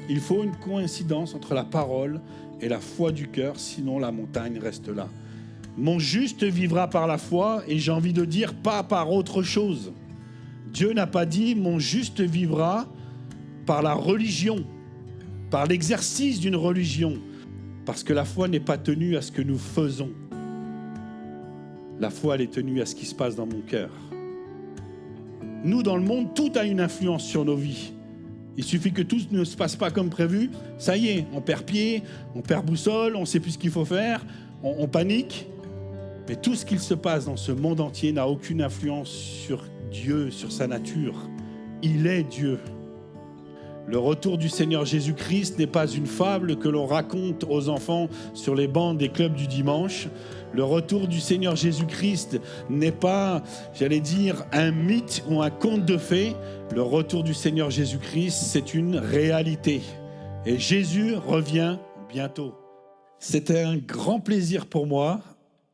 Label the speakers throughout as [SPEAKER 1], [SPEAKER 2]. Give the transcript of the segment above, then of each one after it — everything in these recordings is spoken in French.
[SPEAKER 1] Il faut une coïncidence entre la parole et la foi du cœur, sinon la montagne reste là. Mon juste vivra par la foi, et j'ai envie de dire pas par autre chose. Dieu n'a pas dit mon juste vivra par la religion, par l'exercice d'une religion, parce que la foi n'est pas tenue à ce que nous faisons. La foi, elle est tenue à ce qui se passe dans mon cœur. Nous, dans le monde, tout a une influence sur nos vies. Il suffit que tout ne se passe pas comme prévu, ça y est, on perd pied, on perd boussole, on ne sait plus ce qu'il faut faire, on panique. Mais tout ce qu'il se passe dans ce monde entier n'a aucune influence sur Dieu, sur sa nature. Il est Dieu. Le retour du Seigneur Jésus-Christ n'est pas une fable que l'on raconte aux enfants sur les bancs des clubs du dimanche. Le retour du Seigneur Jésus-Christ n'est pas, j'allais dire, un mythe ou un conte de fées. Le retour du Seigneur Jésus-Christ, c'est une réalité. Et Jésus revient bientôt. C'était un grand plaisir pour moi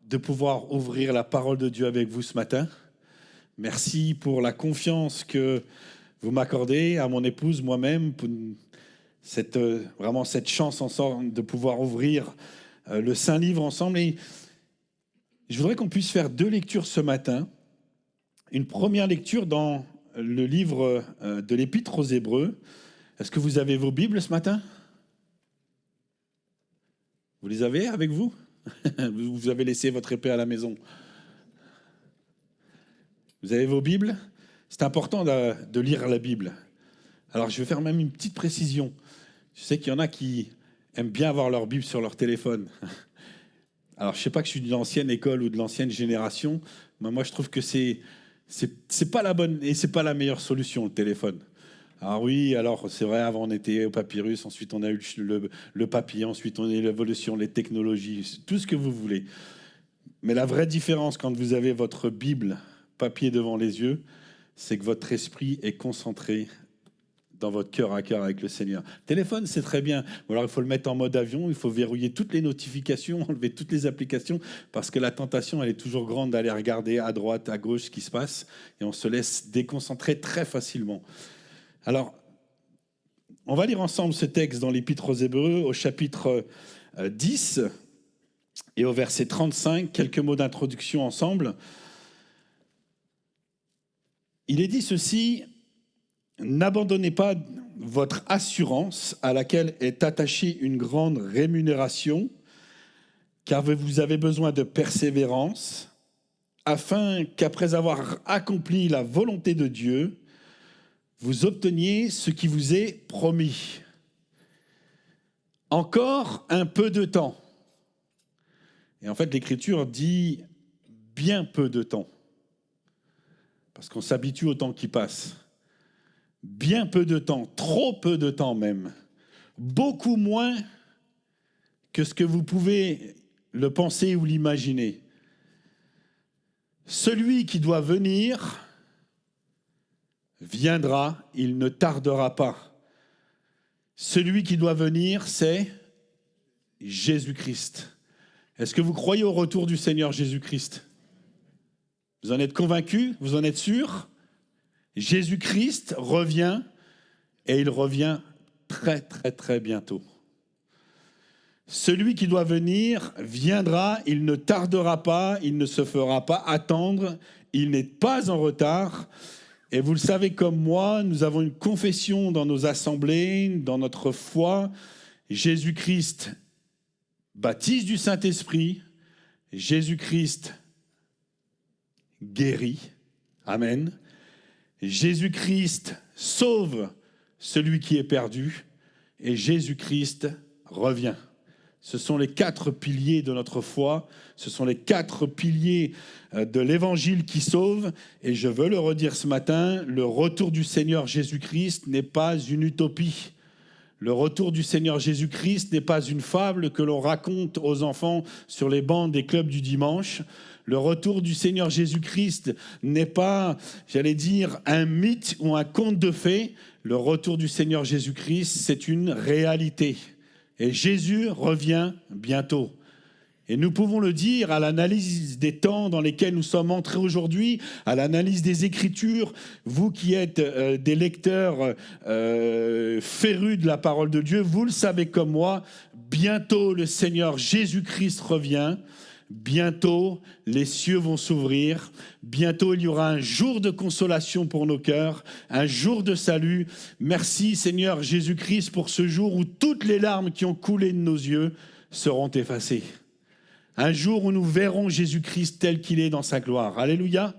[SPEAKER 1] de pouvoir ouvrir la parole de Dieu avec vous ce matin. Merci pour la confiance que vous m'accordez, à mon épouse, moi-même, pour vraiment cette chance ensemble de pouvoir ouvrir le Saint-Livre ensemble. Et je voudrais qu'on puisse faire 2 lectures ce matin. Une première lecture dans le livre de l'Épître aux Hébreux. Est-ce que vous avez vos Bibles ce matin ? Vous les avez avec vous ? Vous avez laissé votre épée à la maison. Vous avez vos Bibles ? C'est important de lire la Bible. Alors, je vais faire même une petite précision. Je sais qu'il y en a qui aiment bien avoir leur Bible sur leur téléphone. Alors, je ne sais pas que je suis de l'ancienne école ou de l'ancienne génération, mais moi, je trouve que c'est pas la bonne et c'est pas la meilleure solution, le téléphone. Alors oui, alors c'est vrai, avant on était au papyrus, ensuite on a eu le papier, ensuite on a eu l'évolution, les technologies, tout ce que vous voulez. Mais la vraie différence quand vous avez votre Bible papier devant les yeux, c'est que votre esprit est concentré dans votre cœur à cœur avec le Seigneur. Téléphone, c'est très bien. Ou alors, il faut le mettre en mode avion, il faut verrouiller toutes les notifications, enlever toutes les applications, parce que la tentation, elle est toujours grande d'aller regarder à droite, à gauche ce qui se passe, et on se laisse déconcentrer très facilement. Alors, on va lire ensemble ce texte dans l'Épître aux Hébreux, au chapitre 10 et au verset 35, quelques mots d'introduction ensemble. Il est dit ceci: n'abandonnez pas votre assurance à laquelle est attachée une grande rémunération, car vous avez besoin de persévérance, afin qu'après avoir accompli la volonté de Dieu, vous obteniez ce qui vous est promis. Encore un peu de temps. Et en fait, l'Écriture dit bien peu de temps. Parce qu'on s'habitue au temps qui passe. Bien peu de temps, trop peu de temps même. Beaucoup moins que ce que vous pouvez le penser ou l'imaginer. Celui qui doit venir viendra, il ne tardera pas. Celui qui doit venir, c'est Jésus-Christ. Est-ce que vous croyez au retour du Seigneur Jésus-Christ ? Vous en êtes convaincus ? Vous en êtes sûrs ? Jésus-Christ revient, et il revient très, très, très bientôt. Celui qui doit venir viendra, il ne tardera pas, il ne se fera pas attendre, il n'est pas en retard. Et vous le savez comme moi, nous avons une confession dans nos assemblées, dans notre foi. Jésus-Christ baptise du Saint-Esprit, Jésus-Christ guérit. Amen. Jésus-Christ sauve celui qui est perdu et Jésus-Christ revient. Ce sont les 4 piliers de notre foi, ce sont les 4 piliers de l'évangile qui sauve. Et je veux le redire ce matin, le retour du Seigneur Jésus-Christ n'est pas une utopie. Le retour du Seigneur Jésus-Christ n'est pas une fable que l'on raconte aux enfants sur les bancs des clubs du dimanche. Le retour du Seigneur Jésus-Christ n'est pas, j'allais dire, un mythe ou un conte de fées. Le retour du Seigneur Jésus-Christ, c'est une réalité. Et Jésus revient bientôt. Et nous pouvons le dire à l'analyse des temps dans lesquels nous sommes entrés aujourd'hui, à l'analyse des Écritures. Vous qui êtes des lecteurs férus de la parole de Dieu, vous le savez comme moi, bientôt le Seigneur Jésus-Christ revient. Bientôt, les cieux vont s'ouvrir. Bientôt, il y aura un jour de consolation pour nos cœurs, un jour de salut. Merci Seigneur Jésus-Christ pour ce jour où toutes les larmes qui ont coulé de nos yeux seront effacées. Un jour où nous verrons Jésus-Christ tel qu'il est dans sa gloire. Alléluia.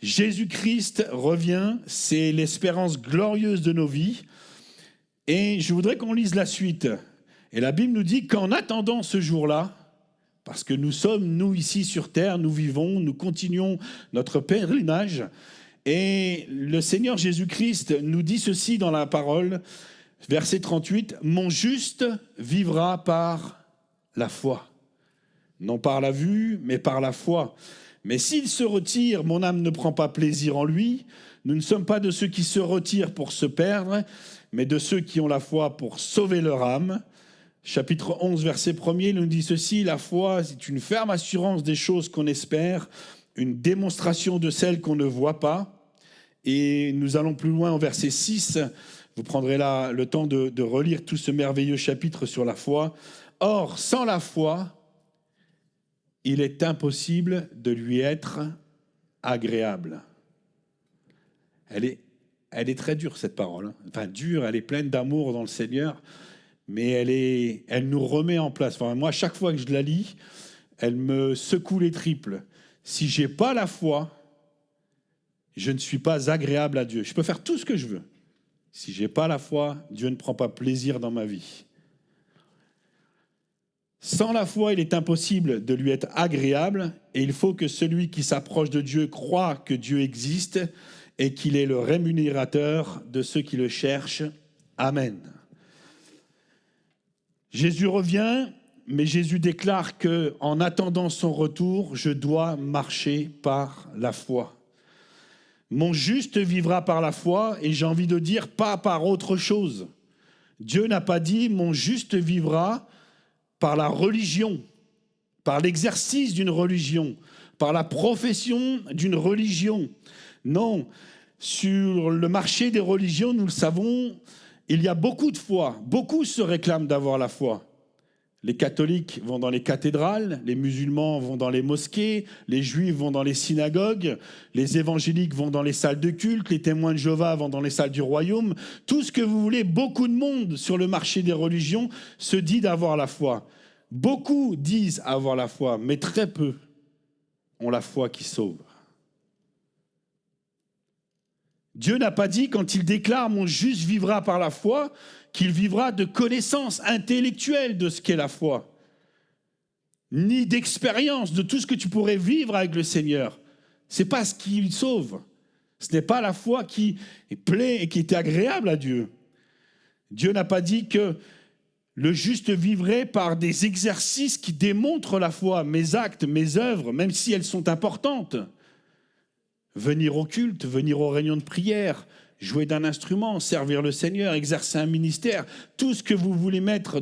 [SPEAKER 1] Jésus-Christ revient, c'est l'espérance glorieuse de nos vies. Et je voudrais qu'on lise la suite. Et la Bible nous dit qu'en attendant ce jour-là, parce que nous sommes, nous, ici sur terre, nous vivons, nous continuons notre pèlerinage. Et le Seigneur Jésus-Christ nous dit ceci dans la parole, verset 38, « Mon juste vivra par la foi. Non par la vue, mais par la foi. Mais s'il se retire, mon âme ne prend pas plaisir en lui. Nous ne sommes pas de ceux qui se retirent pour se perdre, mais de ceux qui ont la foi pour sauver leur âme. » Chapitre 11, verset 1er, il nous dit ceci, « La foi, c'est une ferme assurance des choses qu'on espère, une démonstration de celles qu'on ne voit pas. » Et nous allons plus loin au verset 6. Vous prendrez là le temps de relire tout ce merveilleux chapitre sur la foi. « Or, sans la foi, il est impossible de lui être agréable. » Elle est très dure, cette parole. Enfin, dure, elle est pleine d'amour dans le Seigneur. Mais elle nous remet en place. Enfin, moi, chaque fois que je la lis, elle me secoue les triples. Si je n'ai pas la foi, je ne suis pas agréable à Dieu. Je peux faire tout ce que je veux. Si je n'ai pas la foi, Dieu ne prend pas plaisir dans ma vie. Sans la foi, il est impossible de lui être agréable, et il faut que celui qui s'approche de Dieu croie que Dieu existe et qu'il est le rémunérateur de ceux qui le cherchent. Amen. Jésus revient, mais Jésus déclare qu'en attendant son retour, je dois marcher par la foi. Mon juste vivra par la foi, et j'ai envie de dire pas par autre chose. Dieu n'a pas dit mon juste vivra par la religion, par l'exercice d'une religion, par la profession d'une religion. Non, sur le marché des religions, nous le savons, il y a beaucoup de foi. Beaucoup se réclament d'avoir la foi. Les catholiques vont dans les cathédrales, les musulmans vont dans les mosquées, les juifs vont dans les synagogues, les évangéliques vont dans les salles de culte, les témoins de Jéhovah vont dans les salles du royaume. Tout ce que vous voulez, beaucoup de monde sur le marché des religions se dit d'avoir la foi. Beaucoup disent avoir la foi, mais très peu ont la foi qui sauve. Dieu n'a pas dit, quand il déclare « Mon juste vivra par la foi », qu'il vivra de connaissance intellectuelle de ce qu'est la foi, ni d'expérience de tout ce que tu pourrais vivre avec le Seigneur. Ce n'est pas ce qui sauve. Ce n'est pas la foi qui plaît et qui est agréable à Dieu. Dieu n'a pas dit que le juste vivrait par des exercices qui démontrent la foi, mes actes, mes œuvres, même si elles sont importantes. Venir au culte, venir aux réunions de prière, jouer d'un instrument, servir le Seigneur, exercer un ministère, tout ce que vous voulez mettre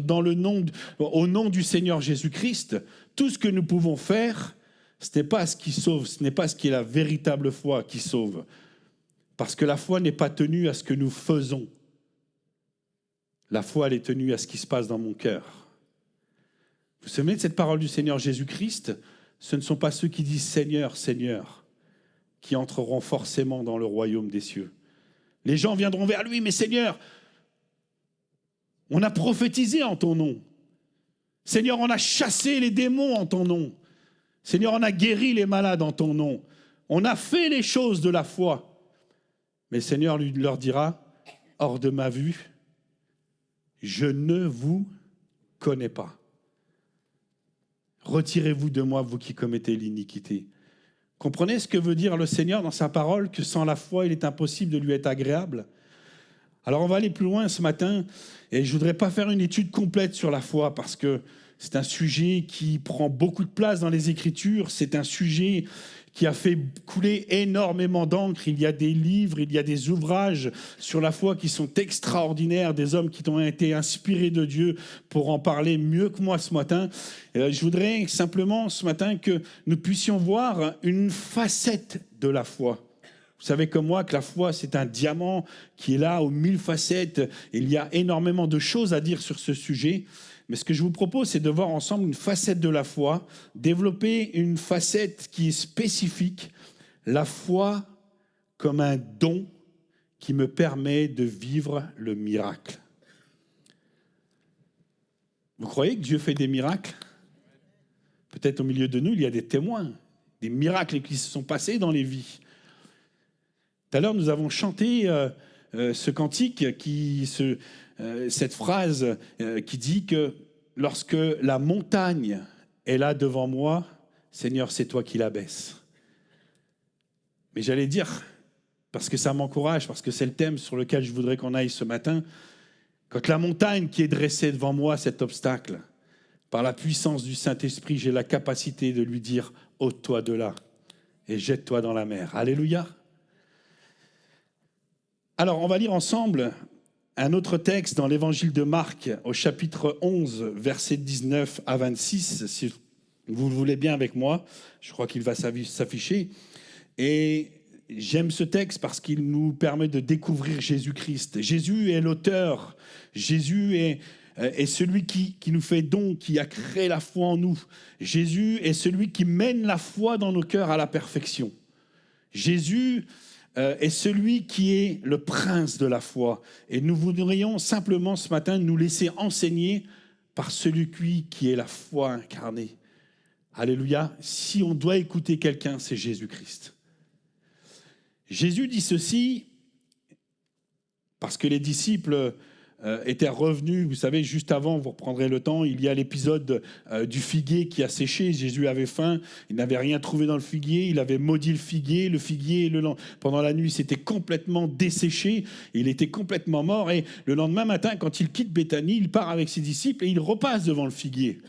[SPEAKER 1] au nom du Seigneur Jésus-Christ, tout ce que nous pouvons faire, ce n'est pas ce qui sauve, ce n'est pas ce qui est la véritable foi qui sauve. Parce que la foi n'est pas tenue à ce que nous faisons. La foi, elle est tenue à ce qui se passe dans mon cœur. Vous vous souvenez de cette parole du Seigneur Jésus-Christ ? Ce ne sont pas ceux qui disent « Seigneur, Seigneur » qui entreront forcément dans le royaume des cieux. Les gens viendront vers lui, mais Seigneur, on a prophétisé en ton nom. Seigneur, on a chassé les démons en ton nom. Seigneur, on a guéri les malades en ton nom. On a fait les choses de la foi. Mais le Seigneur leur dira, hors de ma vue, je ne vous connais pas. Retirez-vous de moi, vous qui commettez l'iniquité. Comprenez ce que veut dire le Seigneur dans sa parole, que sans la foi, il est impossible de lui être agréable. Alors on va aller plus loin ce matin, et je ne voudrais pas faire une étude complète sur la foi, parce que c'est un sujet qui prend beaucoup de place dans les Écritures, c'est un sujet qui a fait couler énormément d'encre. Il y a des livres, il y a des ouvrages sur la foi qui sont extraordinaires, des hommes qui ont été inspirés de Dieu pour en parler mieux que moi ce matin. Je voudrais simplement ce matin que nous puissions voir une facette de la foi. Vous savez comme moi que la foi, c'est un diamant qui est là aux 1000 facettes. Il y a énormément de choses à dire sur ce sujet. Mais ce que je vous propose, c'est de voir ensemble une facette de la foi, développer une facette qui est spécifique, la foi comme un don qui me permet de vivre le miracle. Vous croyez que Dieu fait des miracles ? Peut-être au milieu de nous, il y a des témoins, des miracles qui se sont passés dans les vies. Tout à l'heure, nous avons chanté ce cantique, cette phrase qui dit que lorsque la montagne est là devant moi, Seigneur, c'est toi qui l'abaisse. Mais j'allais dire, parce que ça m'encourage, parce que c'est le thème sur lequel je voudrais qu'on aille ce matin, quand la montagne qui est dressée devant moi, cet obstacle, par la puissance du Saint-Esprit, j'ai la capacité de lui dire « ôte-toi de là et jette-toi dans la mer ». Alléluia. Alors, on va lire ensemble un autre texte dans l'évangile de Marc, au chapitre 11, versets 19 à 26, si vous le voulez bien avec moi. Je crois qu'il va s'afficher. Et j'aime ce texte parce qu'il nous permet de découvrir Jésus-Christ. Jésus est l'auteur. Jésus est celui qui nous fait don, qui a créé la foi en nous. Jésus est celui qui mène la foi dans nos cœurs à la perfection. Jésus est celui qui est le prince de la foi. Et nous voudrions simplement ce matin nous laisser enseigner par celui qui est la foi incarnée. Alléluia. Si on doit écouter quelqu'un, c'est Jésus-Christ. Jésus dit ceci parce que les disciples étaient revenus, vous savez, juste avant, vous reprendrez le temps, il y a l'épisode du figuier qui a séché. Jésus avait faim, il n'avait rien trouvé dans le figuier, il avait maudit le figuier pendant la nuit, s'était complètement desséché, il était complètement mort, et le lendemain matin, quand il quitte Béthanie, il part avec ses disciples et il repasse devant le figuier.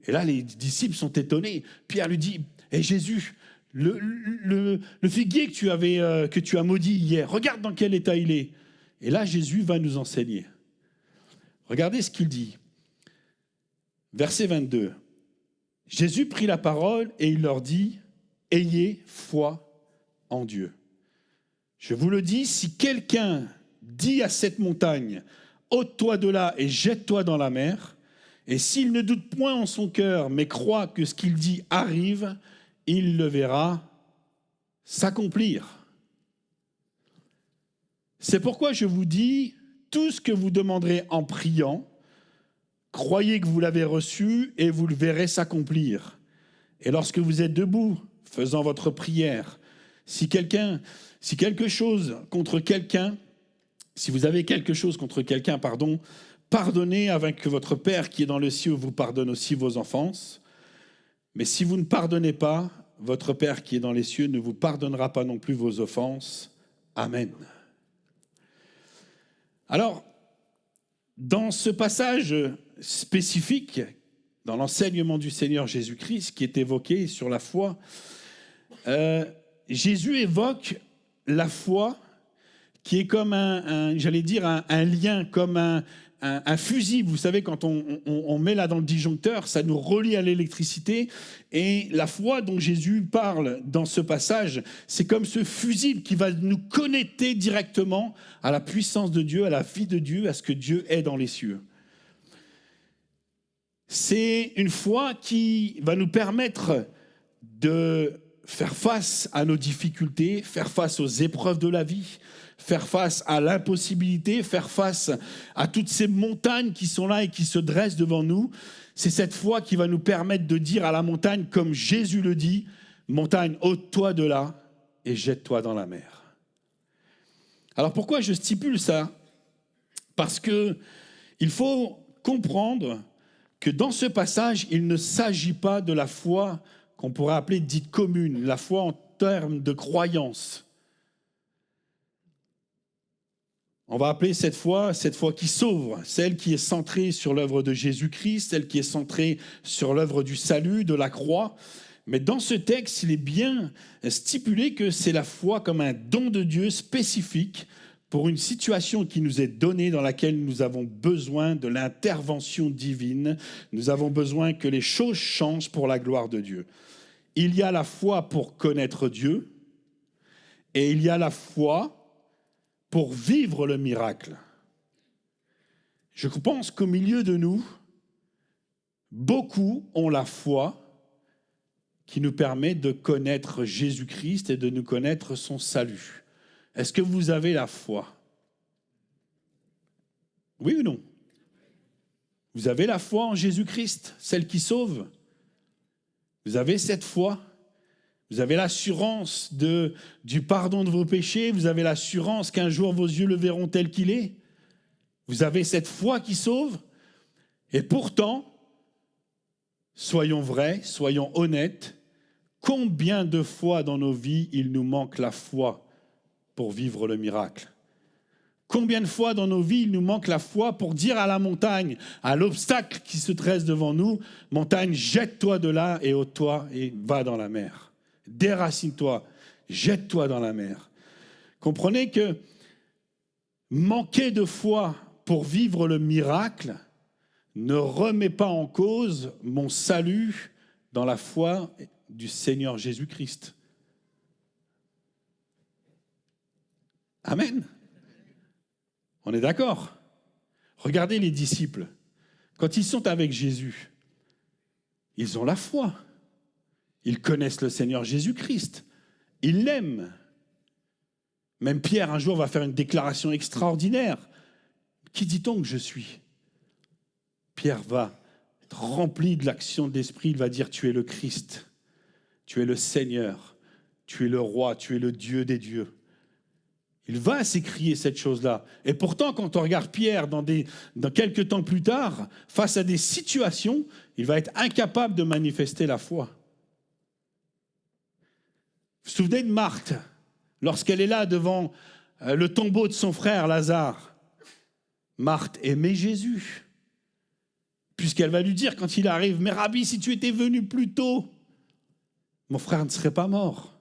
[SPEAKER 1] Et là, les disciples sont étonnés. Pierre lui dit « Hé Jésus, le figuier que tu as maudit hier, regarde dans quel état il est. » Et là, Jésus va nous enseigner. Regardez ce qu'il dit. Verset 22. Jésus prit la parole et il leur dit « Ayez foi en Dieu. Je vous le dis, si quelqu'un dit à cette montagne « ôte-toi de là et jette-toi dans la mer », et s'il ne doute point en son cœur, mais croit que ce qu'il dit arrive, il le verra s'accomplir. C'est pourquoi je vous dis, tout ce que vous demanderez en priant, croyez que vous l'avez reçu et vous le verrez s'accomplir. Et lorsque vous êtes debout, faisant votre prière, si vous avez quelque chose contre quelqu'un, pardonnez afin que votre Père qui est dans le ciel vous pardonne aussi vos offenses. Mais si vous ne pardonnez pas, votre Père qui est dans les cieux ne vous pardonnera pas non plus vos offenses. Amen. Alors, dans ce passage spécifique, dans l'enseignement du Seigneur Jésus-Christ qui est évoqué sur la foi, Jésus évoque la foi qui est comme un lien, comme un fusible. Vous savez, quand on met là dans le disjoncteur, ça nous relie à l'électricité. Et la foi dont Jésus parle dans ce passage, c'est comme ce fusible qui va nous connecter directement à la puissance de Dieu, à la vie de Dieu, à ce que Dieu est dans les cieux. C'est une foi qui va nous permettre de faire face à nos difficultés, faire face aux épreuves de la vie, faire face à l'impossibilité, faire face à toutes ces montagnes qui sont là et qui se dressent devant nous. C'est cette foi qui va nous permettre de dire à la montagne, comme Jésus le dit, « Montagne, ôte-toi de là et jette-toi dans la mer. » Alors pourquoi je stipule ça ? Parce qu'il faut comprendre que dans ce passage, il ne s'agit pas de la foi qu'on pourrait appeler dite commune, la foi en termes de croyance. On va appeler cette foi qui sauve, celle qui est centrée sur l'œuvre de Jésus-Christ, celle qui est centrée sur l'œuvre du salut, de la croix. Mais dans ce texte, il est bien stipulé que c'est la foi comme un don de Dieu spécifique pour une situation qui nous est donnée, dans laquelle nous avons besoin de l'intervention divine. Nous avons besoin que les choses changent pour la gloire de Dieu. Il y a la foi pour connaître Dieu et il y a la foi pour vivre le miracle. Je pense qu'au milieu de nous, beaucoup ont la foi qui nous permet de connaître Jésus-Christ et de nous connaître son salut. Est-ce que vous avez la foi? Oui ou non? Vous avez la foi en Jésus-Christ, celle qui sauve? Vous avez cette foi? Vous avez l'assurance du pardon de vos péchés? Vous avez l'assurance qu'un jour vos yeux le verront tel qu'il est? Vous avez cette foi qui sauve? Et pourtant, soyons vrais, soyons honnêtes, combien de fois dans nos vies il nous manque la foi pour vivre le miracle? Combien de fois dans nos vies il nous manque la foi pour dire à la montagne, à l'obstacle qui se dresse devant nous, montagne, jette-toi de là et ôte-toi et va dans la mer. Déracine-toi, jette-toi dans la mer. Comprenez que manquer de foi pour vivre le miracle ne remet pas en cause mon salut dans la foi du Seigneur Jésus-Christ. Amen. On est d'accord? Regardez les disciples. Quand ils sont avec Jésus, ils ont la foi. Ils connaissent le Seigneur Jésus-Christ. Ils l'aiment. Même Pierre, un jour, va faire une déclaration extraordinaire. Qui dit-on que je suis? Pierre va être rempli de l'action de l'Esprit. Il va dire, tu es le Christ. Tu es le Seigneur. Tu es le roi. Tu es le Dieu des dieux. Il va s'écrier cette chose-là. Et pourtant, quand on regarde Pierre dans quelques temps plus tard, face à des situations, il va être incapable de manifester la foi. Vous vous souvenez de Marthe, lorsqu'elle est là devant le tombeau de son frère Lazare? Marthe aimait Jésus, puisqu'elle va lui dire quand il arrive, « Mais Rabbi, si tu étais venu plus tôt, mon frère ne serait pas mort. »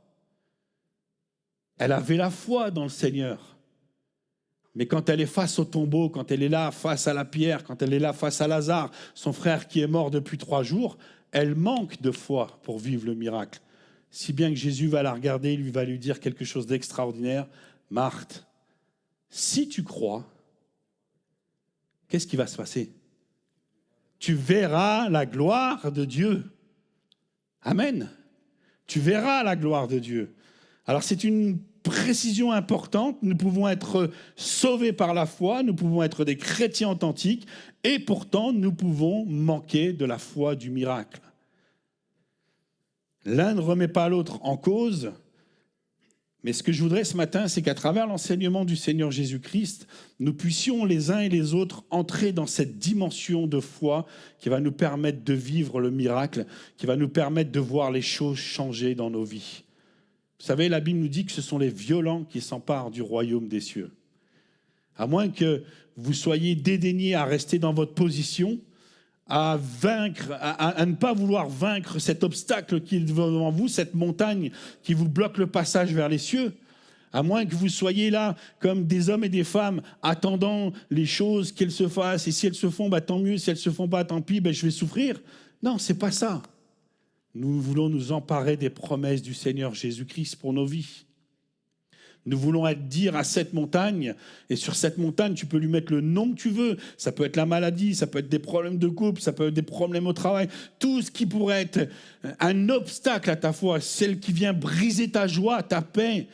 [SPEAKER 1] Elle avait la foi dans le Seigneur. Mais quand elle est face au tombeau, quand elle est là face à la pierre, quand elle est là face à Lazare, son frère qui est mort depuis 3 jours, elle manque de foi pour vivre le miracle. Si bien que Jésus va la regarder, il va lui dire quelque chose d'extraordinaire. « Marthe, si tu crois, qu'est-ce qui va se passer? Tu verras la gloire de Dieu. » Amen. Tu verras la gloire de Dieu. Alors c'est une précision importante. Nous pouvons être sauvés par la foi, nous pouvons être des chrétiens authentiques, et pourtant nous pouvons manquer de la foi du miracle. L'un ne remet pas l'autre en cause, mais ce que je voudrais ce matin, c'est qu'à travers l'enseignement du Seigneur Jésus-Christ, nous puissions les uns et les autres entrer dans cette dimension de foi qui va nous permettre de vivre le miracle, qui va nous permettre de voir les choses changer dans nos vies. Vous savez, la Bible nous dit que ce sont les violents qui s'emparent du royaume des cieux. À moins que vous soyez dédaigné à rester dans votre position, à vaincre, à ne pas vouloir vaincre cet obstacle qui est devant vous, cette montagne qui vous bloque le passage vers les cieux, à moins que vous soyez là comme des hommes et des femmes attendant les choses qu'elles se fassent, et si elles se font, tant mieux, si elles ne se font pas, tant pis, je vais souffrir. Non, ce n'est pas ça. Nous voulons nous emparer des promesses du Seigneur Jésus-Christ pour nos vies. Nous voulons dire à cette montagne, et sur cette montagne, tu peux lui mettre le nom que tu veux. Ça peut être la maladie, ça peut être des problèmes de couple, ça peut être des problèmes au travail. Tout ce qui pourrait être un obstacle à ta foi, celle qui vient briser ta joie, ta paix,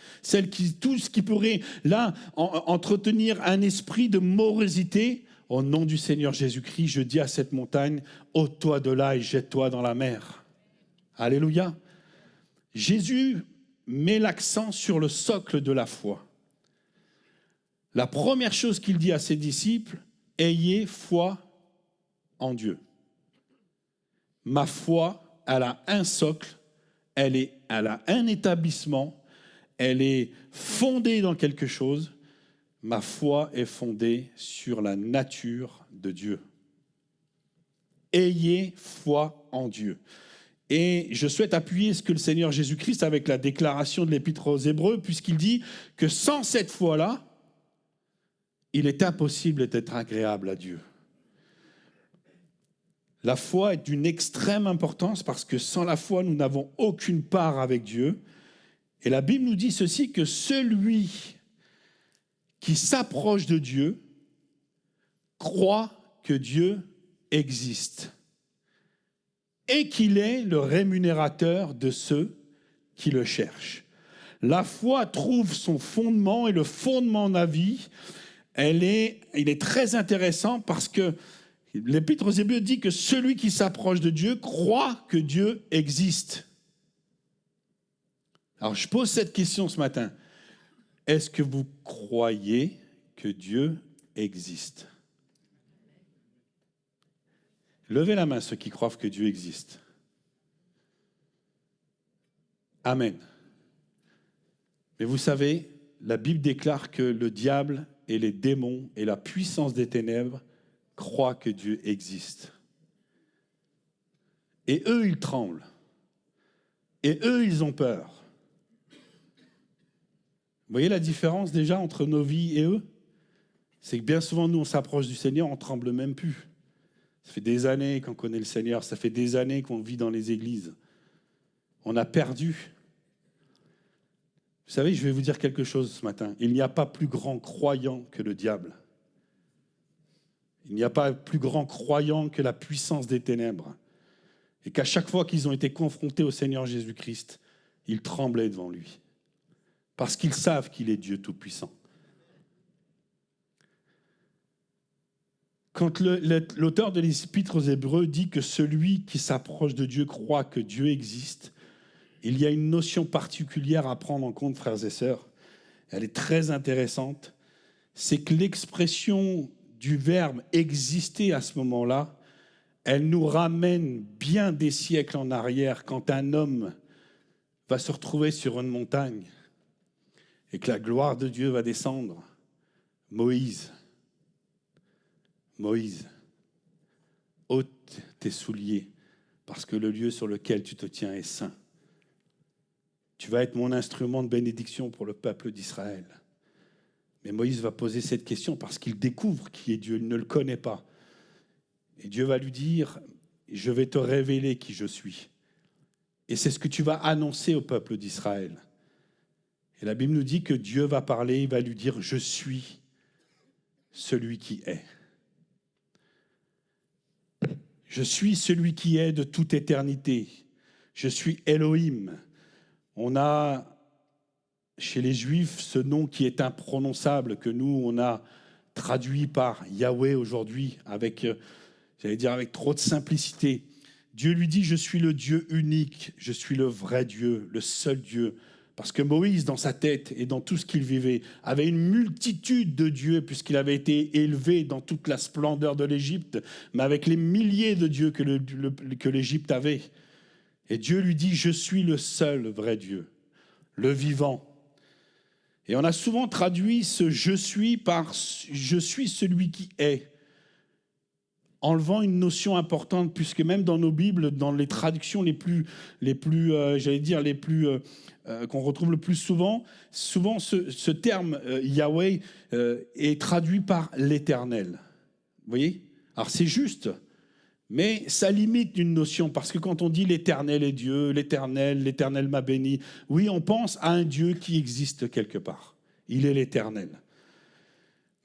[SPEAKER 1] tout ce qui pourrait, là, entretenir un esprit de morosité. Au nom du Seigneur Jésus-Christ, je dis à cette montagne, ôte-toi de là et jette-toi dans la mer. Alléluia. Jésus met l'accent sur le socle de la foi. La première chose qu'il dit à ses disciples, ayez foi en Dieu. Ma foi, elle a un socle, elle a un établissement, elle est fondée dans quelque chose. Ma foi est fondée sur la nature de Dieu. Ayez foi en Dieu. Et je souhaite appuyer ce que le Seigneur Jésus-Christ avec la déclaration de l'Épître aux Hébreux, puisqu'il dit que sans cette foi-là, il est impossible d'être agréable à Dieu. La foi est d'une extrême importance parce que sans la foi, nous n'avons aucune part avec Dieu. Et la Bible nous dit ceci, que celui qui s'approche de Dieu croit que Dieu existe et qu'il est le rémunérateur de ceux qui le cherchent. La foi trouve son fondement, et le fondement de la vie, il est très intéressant parce que l'Épître aux Hébreux dit que celui qui s'approche de Dieu croit que Dieu existe. Alors je pose cette question ce matin. Est-ce que vous croyez que Dieu existe ? Levez la main ceux qui croient que Dieu existe. Amen. Mais vous savez, la Bible déclare que le diable et les démons et la puissance des ténèbres croient que Dieu existe. Et eux, ils tremblent. Et eux, ils ont peur. Vous voyez la différence déjà entre nos vies et eux ? C'est que bien souvent, nous, on s'approche du Seigneur, on ne tremble même plus. Ça fait des années qu'on connaît le Seigneur, ça fait des années qu'on vit dans les églises. On a perdu. Vous savez, je vais vous dire quelque chose ce matin. Il n'y a pas plus grand croyant que le diable. Il n'y a pas plus grand croyant que la puissance des ténèbres. Et qu'à chaque fois qu'ils ont été confrontés au Seigneur Jésus-Christ, ils tremblaient devant lui. Parce qu'ils savent qu'il est Dieu Tout-Puissant. Quand l'auteur de l'Épître aux Hébreux dit que celui qui s'approche de Dieu croit que Dieu existe, il y a une notion particulière à prendre en compte, frères et sœurs. Elle est très intéressante. C'est que l'expression du verbe « exister » à ce moment-là, elle nous ramène bien des siècles en arrière, quand un homme va se retrouver sur une montagne et que la gloire de Dieu va descendre. Moïse, ôte tes souliers, parce que le lieu sur lequel tu te tiens est saint. Tu vas être mon instrument de bénédiction pour le peuple d'Israël. Mais Moïse va poser cette question parce qu'il découvre qui est Dieu, il ne le connaît pas. Et Dieu va lui dire, je vais te révéler qui je suis. Et c'est ce que tu vas annoncer au peuple d'Israël. Et la Bible nous dit que Dieu va parler, il va lui dire, je suis celui qui est. Je suis celui qui est de toute éternité. Je suis Elohim. On a chez les Juifs ce nom qui est imprononçable, que nous, on a traduit par Yahweh aujourd'hui, avec trop de simplicité. Dieu lui dit, je suis le Dieu unique, je suis le vrai Dieu, le seul Dieu. Parce que Moïse, dans sa tête et dans tout ce qu'il vivait, avait une multitude de dieux, puisqu'il avait été élevé dans toute la splendeur de l'Égypte, mais avec les milliers de dieux que l'Égypte avait. Et Dieu lui dit, je suis le seul vrai Dieu, le vivant. Et on a souvent traduit ce « je suis » par « je suis celui qui est », enlevant une notion importante, puisque même dans nos Bibles, dans les traductions qu'on retrouve le plus souvent ce terme Yahweh est traduit par l'Éternel. Vous voyez ? Alors c'est juste, mais ça limite une notion, parce que quand on dit l'Éternel est Dieu, l'Éternel m'a béni, oui, on pense à un Dieu qui existe quelque part. Il est l'Éternel.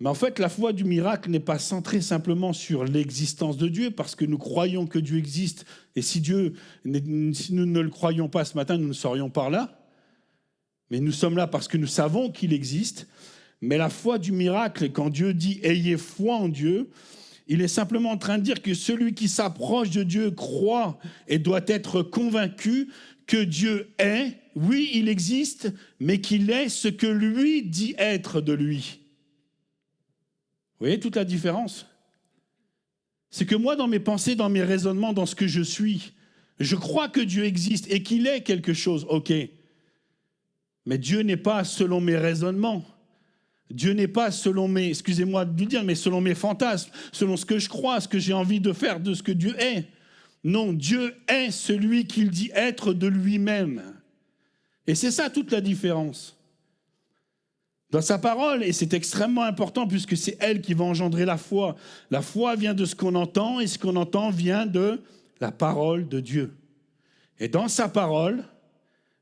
[SPEAKER 1] Mais en fait, la foi du miracle n'est pas centrée simplement sur l'existence de Dieu, parce que nous croyons que Dieu existe, et si nous ne le croyons pas ce matin, nous ne serions pas là. Mais nous sommes là parce que nous savons qu'il existe. Mais la foi du miracle, quand Dieu dit « ayez foi en Dieu », il est simplement en train de dire que celui qui s'approche de Dieu croit et doit être convaincu que Dieu est, oui, il existe, mais qu'il est ce que lui dit être de lui. Vous voyez toute la différence ? C'est que moi, dans mes pensées, dans mes raisonnements, dans ce que je suis, je crois que Dieu existe et qu'il est quelque chose, ok. Mais Dieu n'est pas selon mes raisonnements. Dieu n'est pas selon mais selon mes fantasmes, selon ce que je crois, ce que j'ai envie de faire de ce que Dieu est. Non, Dieu est celui qu'il dit être de lui-même. Et c'est ça toute la différence. Dans sa parole, et c'est extrêmement important puisque c'est elle qui va engendrer la foi. La foi vient de ce qu'on entend et ce qu'on entend vient de la parole de Dieu. Et dans sa parole,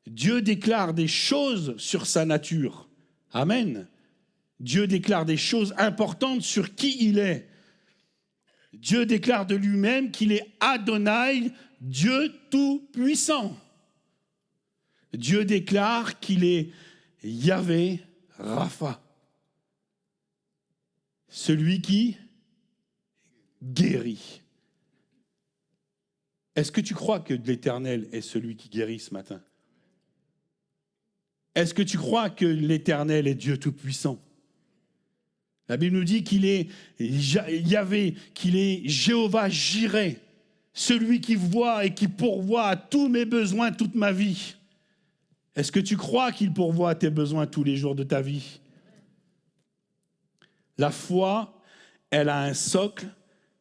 [SPEAKER 1] Dieu déclare des choses sur sa nature. Amen. Dieu déclare des choses importantes sur qui il est. Dieu déclare de lui-même qu'il est Adonai, Dieu tout-puissant. Dieu déclare qu'il est Yahvé Rapha, celui qui guérit. Est-ce que tu crois que l'Éternel est celui qui guérit ce matin? Est-ce que tu crois que l'Éternel est Dieu tout-puissant? La Bible nous dit qu'il est Yahvé, qu'il est Jéhovah Jireh, celui qui voit et qui pourvoit à tous mes besoins toute ma vie. Est-ce que tu crois qu'il pourvoit à tes besoins tous les jours de ta vie? La foi, elle a un socle,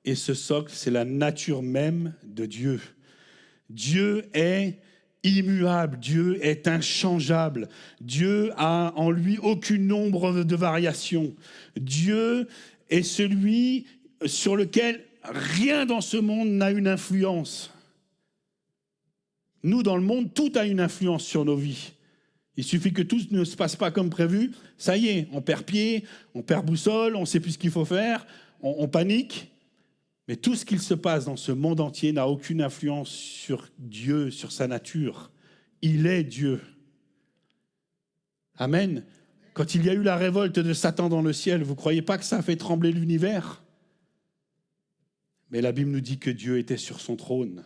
[SPEAKER 1] et ce socle, c'est la nature même de Dieu. Dieu est immuable, Dieu est inchangeable, Dieu a en lui aucun nombre de variations. Dieu est celui sur lequel rien dans ce monde n'a une influence. Nous, dans le monde, tout a une influence sur nos vies. Il suffit que tout ne se passe pas comme prévu, ça y est, on perd pied, on perd boussole, on ne sait plus ce qu'il faut faire, on panique. Mais tout ce qu'il se passe dans ce monde entier n'a aucune influence sur Dieu, sur sa nature. Il est Dieu. Amen. Quand il y a eu la révolte de Satan dans le ciel, vous ne croyez pas que ça a fait trembler l'univers? Mais la Bible nous dit que Dieu était sur son trône.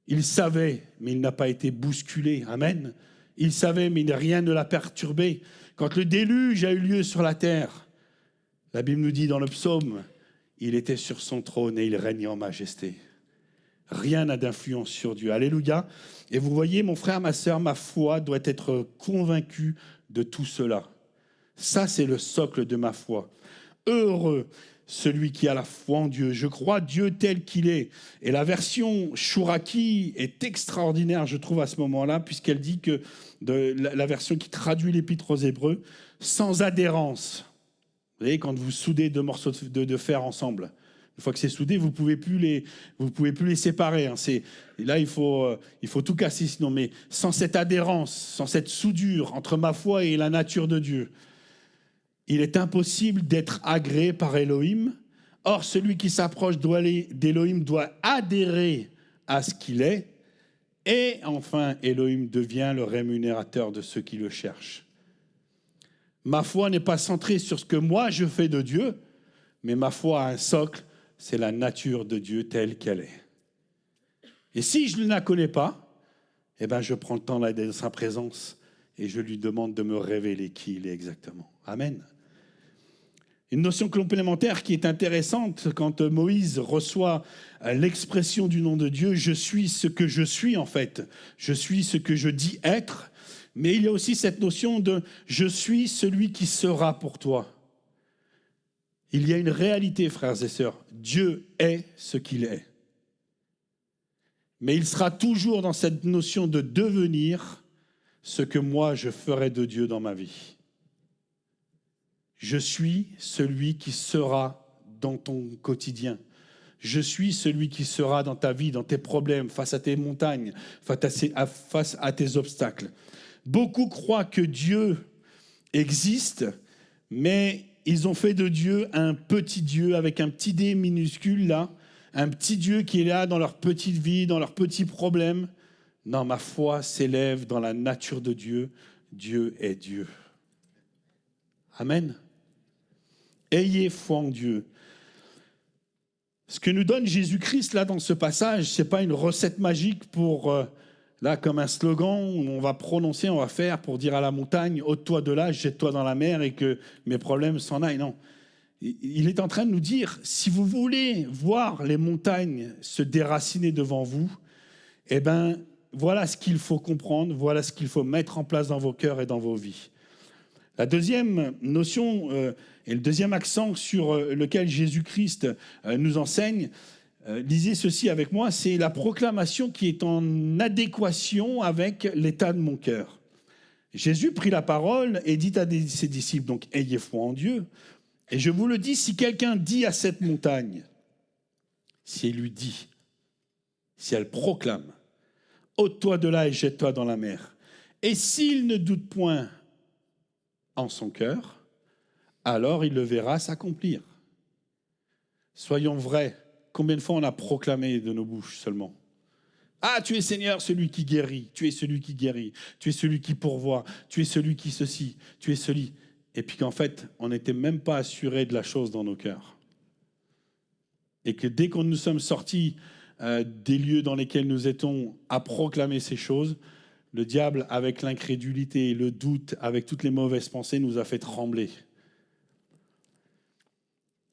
[SPEAKER 1] Il savait, mais il n'a pas été bousculé. Amen. Il savait, mais rien ne l'a perturbé. Quand le déluge a eu lieu sur la terre, la Bible nous dit dans le psaume, il était sur son trône et il régnait en majesté. Rien n'a d'influence sur Dieu. Alléluia. Et vous voyez, mon frère, ma sœur, ma foi doit être convaincue de tout cela. Ça, c'est le socle de ma foi. Heureux celui qui a la foi en Dieu. Je crois Dieu tel qu'il est. Et la version Chouraki est extraordinaire, je trouve, à ce moment-là, puisqu'elle dit que la version qui traduit l'Épître aux Hébreux, sans adhérence. Vous voyez, quand vous soudez deux morceaux de fer ensemble, une fois que c'est soudé, vous ne pouvez plus les séparer. Hein. Là, il faut tout casser sinon. Mais sans cette adhérence, sans cette soudure entre ma foi et la nature de Dieu, il est impossible d'être agréé par Elohim. Or, celui qui s'approche d'Elohim doit adhérer à ce qu'il est. Et enfin, Elohim devient le rémunérateur de ceux qui le cherchent. Ma foi n'est pas centrée sur ce que moi je fais de Dieu, mais ma foi a un socle, c'est la nature de Dieu telle qu'elle est. Et si je ne la connais pas, eh ben je prends le temps d'aller dans sa présence et je lui demande de me révéler qui il est exactement. Amen. Une notion complémentaire qui est intéressante quand Moïse reçoit l'expression du nom de Dieu, je suis ce que je suis en fait, je suis ce que je dis être, mais il y a aussi cette notion de je suis celui qui sera pour toi. Il y a une réalité, frères et sœurs, Dieu est ce qu'il est. Mais il sera toujours dans cette notion de devenir ce que moi je ferai de Dieu dans ma vie. Je suis celui qui sera dans ton quotidien. Je suis celui qui sera dans ta vie, dans tes problèmes, face à tes montagnes, face à tes obstacles. Beaucoup croient que Dieu existe, mais ils ont fait de Dieu un petit Dieu avec un petit D minuscule là, un petit Dieu qui est là dans leur petite vie, dans leurs petits problèmes. Non, ma foi s'élève dans la nature de Dieu. Dieu est Dieu. Amen. Ayez foi en Dieu. Ce que nous donne Jésus-Christ là dans ce passage, ce n'est pas une recette magique pour, là comme un slogan où on va prononcer, on va faire pour dire à la montagne, ôte-toi de là, jette-toi dans la mer et que mes problèmes s'en aillent. Non. Il est en train de nous dire, si vous voulez voir les montagnes se déraciner devant vous, eh bien, voilà ce qu'il faut comprendre, voilà ce qu'il faut mettre en place dans vos cœurs et dans vos vies. La deuxième notion et le deuxième accent sur lequel Jésus-Christ nous enseigne, Lisez ceci avec moi, c'est la proclamation qui est en adéquation avec l'état de mon cœur. Jésus prit la parole et dit à ses disciples, donc ayez foi en Dieu. Et je vous le dis, si quelqu'un dit à cette montagne, si elle lui dit, si elle proclame, ôte-toi de là et jette-toi dans la mer. Et s'il ne doute point en son cœur, alors il le verra s'accomplir. Soyons vrais, combien de fois on a proclamé de nos bouches seulement ? Ah, tu es Seigneur, celui qui guérit, tu es celui qui guérit, tu es celui qui pourvoit, tu es celui qui ceci, tu es celui... Et puis qu'en fait, on n'était même pas assuré de la chose dans nos cœurs. Et que dès qu'on nous sommes sortis des lieux dans lesquels nous étions à proclamer ces choses, le diable, avec l'incrédulité, le doute, avec toutes les mauvaises pensées, nous a fait trembler.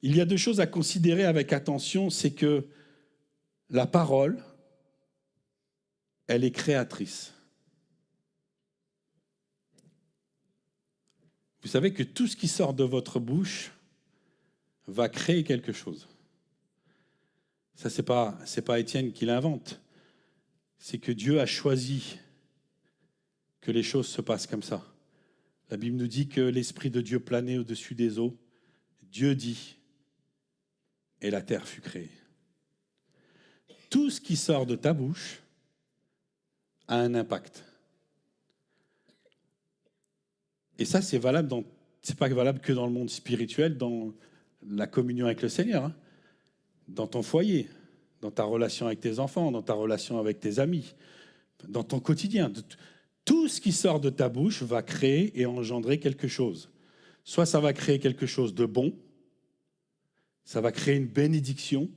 [SPEAKER 1] Il y a deux choses à considérer avec attention, c'est que la parole, elle est créatrice. Vous savez que tout ce qui sort de votre bouche va créer quelque chose. Ça, c'est pas Étienne qui l'invente. C'est que Dieu a choisi que les choses se passent comme ça. La Bible nous dit que l'Esprit de Dieu planait au-dessus des eaux. Dieu dit, et la terre fut créée. Tout ce qui sort de ta bouche a un impact. Et ça, c'est pas valable que dans le monde spirituel, dans la communion avec le Seigneur, hein. Dans ton foyer, dans ta relation avec tes enfants, dans ta relation avec tes amis, dans ton quotidien. Tout ce qui sort de ta bouche va créer et engendrer quelque chose. Soit ça va créer quelque chose de bon, ça va créer une bénédiction,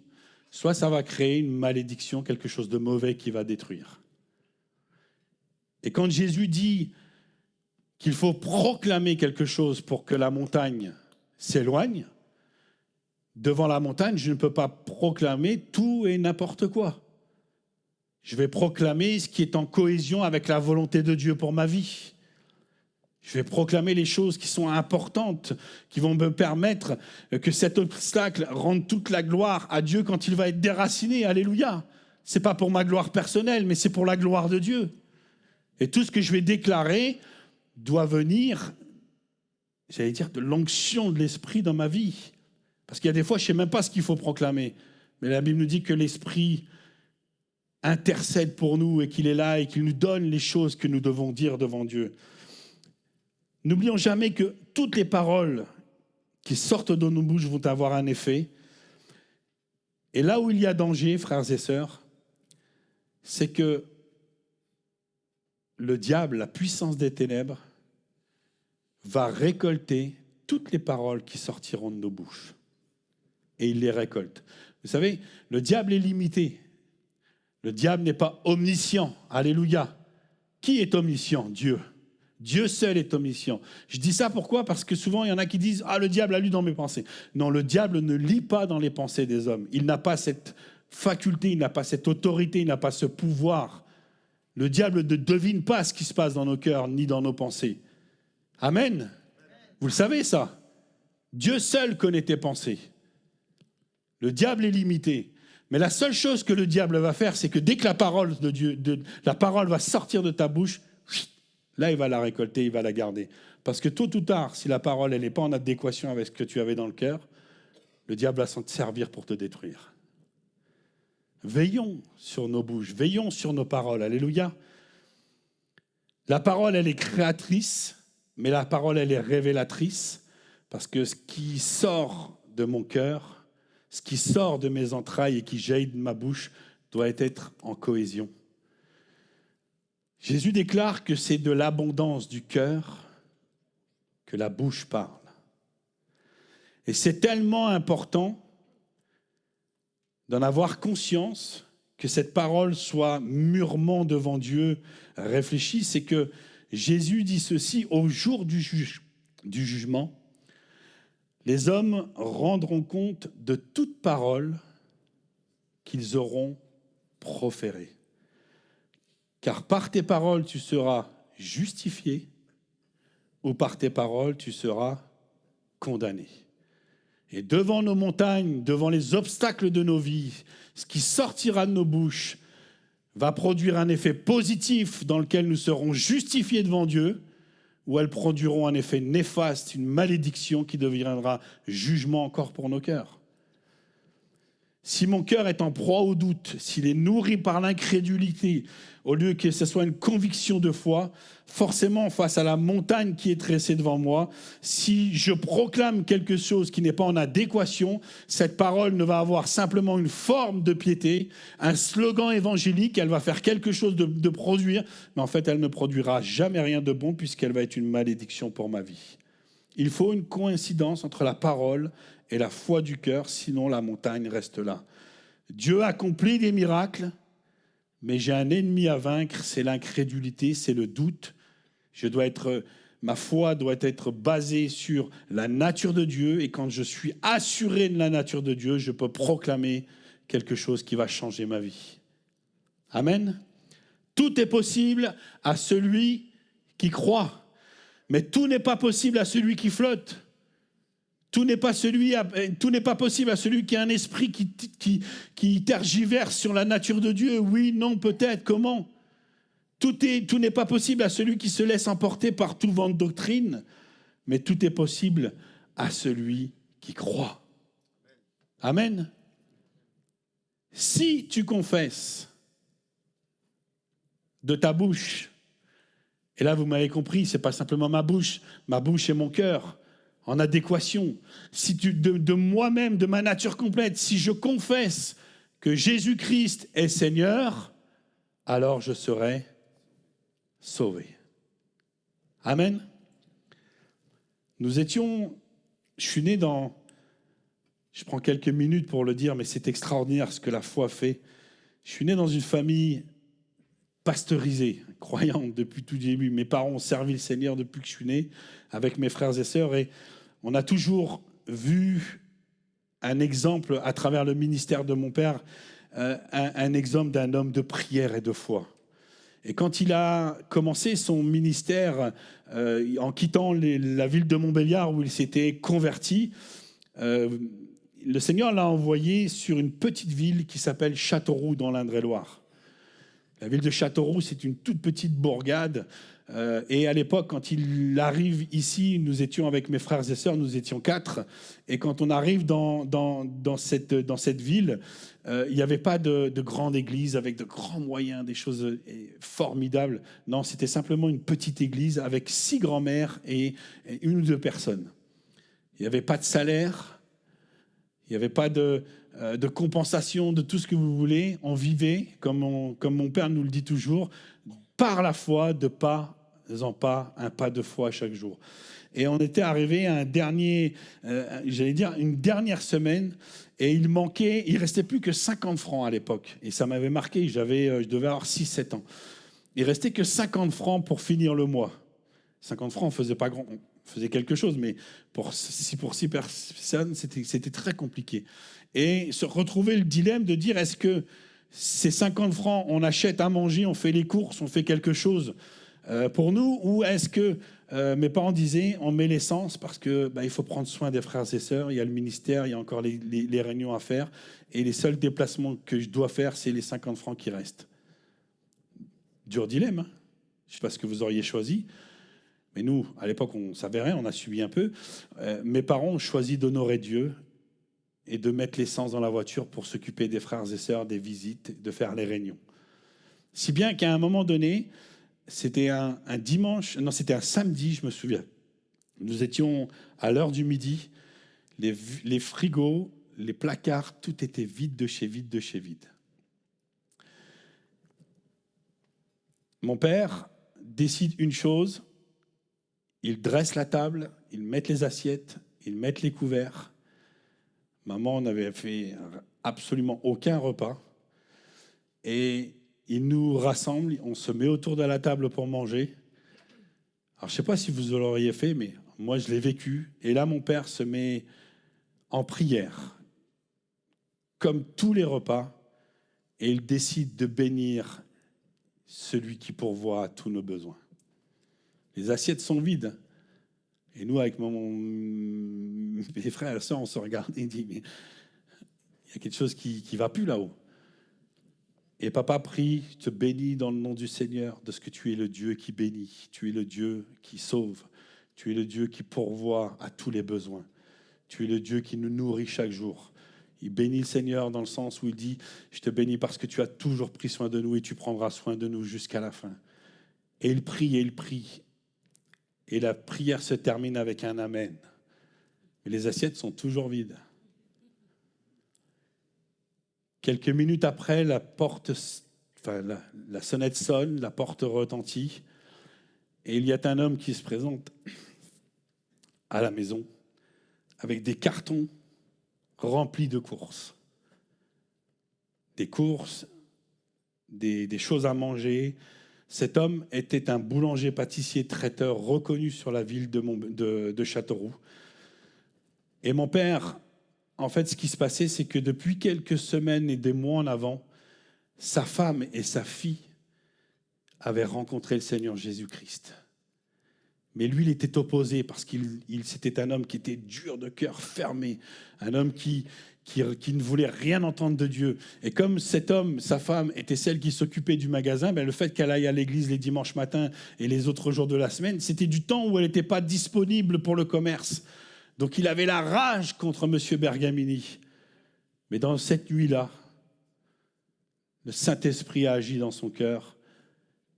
[SPEAKER 1] soit ça va créer une malédiction, quelque chose de mauvais qui va détruire. Et quand Jésus dit qu'il faut proclamer quelque chose pour que la montagne s'éloigne, devant la montagne, je ne peux pas proclamer tout et n'importe quoi. Je vais proclamer ce qui est en cohésion avec la volonté de Dieu pour ma vie. Je vais proclamer les choses qui sont importantes, qui vont me permettre que cet obstacle rende toute la gloire à Dieu quand il va être déraciné. Alléluia. Ce n'est pas pour ma gloire personnelle, mais c'est pour la gloire de Dieu. Et tout ce que je vais déclarer doit venir, j'allais dire, de l'onction de l'Esprit dans ma vie. Parce qu'il y a des fois, je ne sais même pas ce qu'il faut proclamer. Mais la Bible nous dit que l'Esprit intercède pour nous et qu'il est là et qu'il nous donne les choses que nous devons dire devant Dieu. N'oublions jamais que toutes les paroles qui sortent de nos bouches vont avoir un effet. Et là où il y a danger, frères et sœurs, c'est que le diable, la puissance des ténèbres, va récolter toutes les paroles qui sortiront de nos bouches. Et il les récolte. Vous savez, le diable est limité. Le diable n'est pas omniscient. Alléluia. Qui est omniscient ? Dieu. Dieu seul est omniscient. Je dis ça pourquoi ? Parce que souvent, il y en a qui disent « Ah, le diable a lu dans mes pensées ». Non, le diable ne lit pas dans les pensées des hommes. Il n'a pas cette faculté, il n'a pas cette autorité, il n'a pas ce pouvoir. Le diable ne devine pas ce qui se passe dans nos cœurs ni dans nos pensées. Amen. Vous le savez, ça. Dieu seul connaît tes pensées. Le diable est limité. Mais la seule chose que le diable va faire, c'est que dès que la parole de Dieu, la parole va sortir de ta bouche, là, il va la récolter, il va la garder. Parce que tôt ou tard, si la parole n'est pas en adéquation avec ce que tu avais dans le cœur, le diable va s'en servir pour te détruire. Veillons sur nos bouches, veillons sur nos paroles. Alléluia. La parole, elle est créatrice, mais la parole, elle est révélatrice, parce que ce qui sort de mon cœur, ce qui sort de mes entrailles et qui jaillit de ma bouche doit être en cohésion. Jésus déclare que c'est de l'abondance du cœur que la bouche parle. Et c'est tellement important d'en avoir conscience, que cette parole soit mûrement devant Dieu réfléchie. C'est que Jésus dit ceci: au jour du jugement, les hommes rendront compte de toute parole qu'ils auront proférée. Car par tes paroles, tu seras justifié, ou par tes paroles, tu seras condamné. Et devant nos montagnes, devant les obstacles de nos vies, ce qui sortira de nos bouches va produire un effet positif dans lequel nous serons justifiés devant Dieu, ou elles produiront un effet néfaste, une malédiction qui deviendra jugement encore pour nos cœurs. Si mon cœur est en proie au doute, s'il est nourri par l'incrédulité, au lieu que ce soit une conviction de foi, forcément, face à la montagne qui est tressée devant moi, si je proclame quelque chose qui n'est pas en adéquation, cette parole ne va avoir simplement une forme de piété, un slogan évangélique, elle va faire quelque chose de produire, mais en fait, elle ne produira jamais rien de bon puisqu'elle va être une malédiction pour ma vie. Il faut une coïncidence entre la parole et la foi du cœur, sinon la montagne reste là. Dieu accomplit des miracles, mais j'ai un ennemi à vaincre, c'est l'incrédulité, c'est le doute. Ma foi doit être basée sur la nature de Dieu, et quand je suis assuré de la nature de Dieu, je peux proclamer quelque chose qui va changer ma vie. Amen. Tout est possible à celui qui croit, mais tout n'est pas possible à celui qui flotte. Tout n'est pas possible à celui qui a un esprit qui tergiverse sur la nature de Dieu. Oui, non, peut-être, comment ? Tout n'est pas possible à celui qui se laisse emporter par tout vent de doctrine, mais tout est possible à celui qui croit. Amen. Si tu confesses de ta bouche, et là vous m'avez compris, ce n'est pas simplement ma bouche et mon cœur, en adéquation, si de moi-même, de ma nature complète, si je confesse que Jésus-Christ est Seigneur, alors je serai sauvé. Amen. Je prends quelques minutes pour le dire, mais c'est extraordinaire ce que la foi fait. Je suis né dans une famille pasteurisée, croyante depuis tout début. Mes parents ont servi le Seigneur depuis que je suis né, avec mes frères et sœurs, et on a toujours vu un exemple à travers le ministère de mon père, un exemple d'un homme de prière et de foi. Et quand il a commencé son ministère, en quittant la ville de Montbéliard où il s'était converti, le Seigneur l'a envoyé sur une petite ville qui s'appelle Châteauroux dans l'Indre-et-Loire. La ville de Châteauroux, c'est une toute petite bourgade. Et à l'époque, quand il arrive ici, nous étions avec mes frères et sœurs, nous étions 4. Et quand on arrive dans cette ville, il n'y avait pas de grande église avec de grands moyens, des choses formidables. Non, c'était simplement une petite église avec 6 grands-mères et 1 ou 2 personnes. Il n'y avait pas de salaire, il n'y avait pas de compensation de tout ce que vous voulez. On vivait, comme mon père nous le dit toujours, par la foi, de pas en pas, un pas de foi chaque jour. Et on était arrivé à une dernière semaine, et il restait plus que 50 francs à l'époque. Et ça m'avait marqué, je devais avoir 6-7 ans. Il restait que 50 francs pour finir le mois. 50 francs, on faisait pas grand, on faisait quelque chose, mais pour 6 personnes, c'était très compliqué. Et se retrouver le dilemme de dire, est-ce que ces 50 francs, on achète à manger, on fait les courses, on fait quelque chose pour nous, ou est-ce que mes parents disaient, on met l'essence parce que il faut prendre soin des frères et sœurs, il y a le ministère, il y a encore les réunions à faire, et les seuls déplacements que je dois faire, c'est les 50 francs qui restent. Dur dilemme, hein. Je ne sais pas ce que vous auriez choisi, mais nous, à l'époque, on ne savait rien, on a subi un peu. Mes parents ont choisi d'honorer Dieu et de mettre l'essence dans la voiture pour s'occuper des frères et sœurs, des visites, de faire les réunions. Si bien qu'à un moment donné, c'était un samedi, je me souviens. Nous étions à l'heure du midi, les frigos, les placards, tout était vide de chez vide. Mon père décide une chose, il dresse la table, il met les assiettes, il met les couverts. Maman n'avait fait absolument aucun repas. Et il nous rassemble, on se met autour de la table pour manger. Alors, je ne sais pas si vous l'auriez fait, mais moi, je l'ai vécu. Et là, mon père se met en prière, comme tous les repas, et il décide de bénir celui qui pourvoit à tous nos besoins. Les assiettes sont vides. Et nous, avec mes frères et sœurs, on se regarde et dit, mais il y a quelque chose qui ne va plus là-haut. Et papa prie, te bénis dans le nom du Seigneur, de ce que tu es le Dieu qui bénit, tu es le Dieu qui sauve, tu es le Dieu qui pourvoit à tous les besoins, tu es le Dieu qui nous nourrit chaque jour. Il bénit le Seigneur dans le sens où il dit, je te bénis parce que tu as toujours pris soin de nous et tu prendras soin de nous jusqu'à la fin. Et il prie et il prie. Et la prière se termine avec un amen. Mais les assiettes sont toujours vides. Quelques minutes après, la sonnette sonne, la porte retentit, et il y a un homme qui se présente à la maison avec des cartons remplis de courses. Des courses, des choses à manger. Cet homme était un boulanger-pâtissier-traiteur reconnu sur la ville de Châteauroux. Et mon père, en fait, ce qui se passait, c'est que depuis quelques semaines et des mois en avant, sa femme et sa fille avaient rencontré le Seigneur Jésus-Christ. Mais lui, il était opposé parce c'était un homme qui était dur de cœur, fermé, un homme qui ne voulait rien entendre de Dieu. Et comme cet homme, sa femme, était celle qui s'occupait du magasin, le fait qu'elle aille à l'église les dimanches matins et les autres jours de la semaine, c'était du temps où elle n'était pas disponible pour le commerce. Donc il avait la rage contre M. Bergamini. Mais dans cette nuit-là, le Saint-Esprit a agi dans son cœur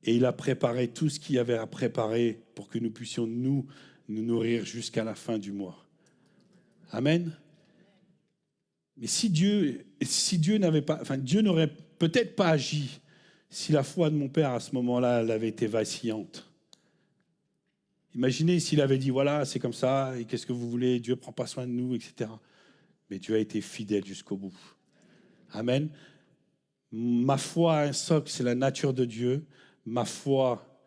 [SPEAKER 1] et il a préparé tout ce qu'il y avait à préparer pour que nous puissions nous nourrir jusqu'à la fin du mois. Amen. Mais si Dieu n'avait pas, Dieu n'aurait peut-être pas agi si la foi de mon père à ce moment-là, elle avait été vacillante. Imaginez s'il avait dit, voilà, c'est comme ça, et qu'est-ce que vous voulez, Dieu ne prend pas soin de nous, etc. Mais Dieu a été fidèle jusqu'au bout. Amen. Ma foi a un socle, c'est la nature de Dieu. Ma foi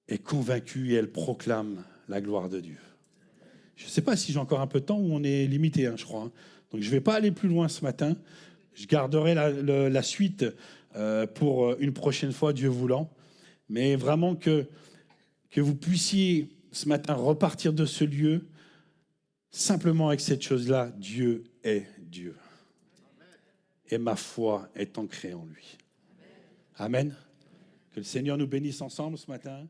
[SPEAKER 1] est convaincue et elle proclame la gloire de Dieu. Je ne sais pas si j'ai encore un peu de temps ou on est limité, je crois. Donc je ne vais pas aller plus loin ce matin. Je garderai la suite pour une prochaine fois, Dieu voulant. Mais vraiment que vous puissiez ce matin repartir de ce lieu simplement avec cette chose-là. Dieu est Dieu. Et ma foi est ancrée en lui. Amen. Que le Seigneur nous bénisse ensemble ce matin.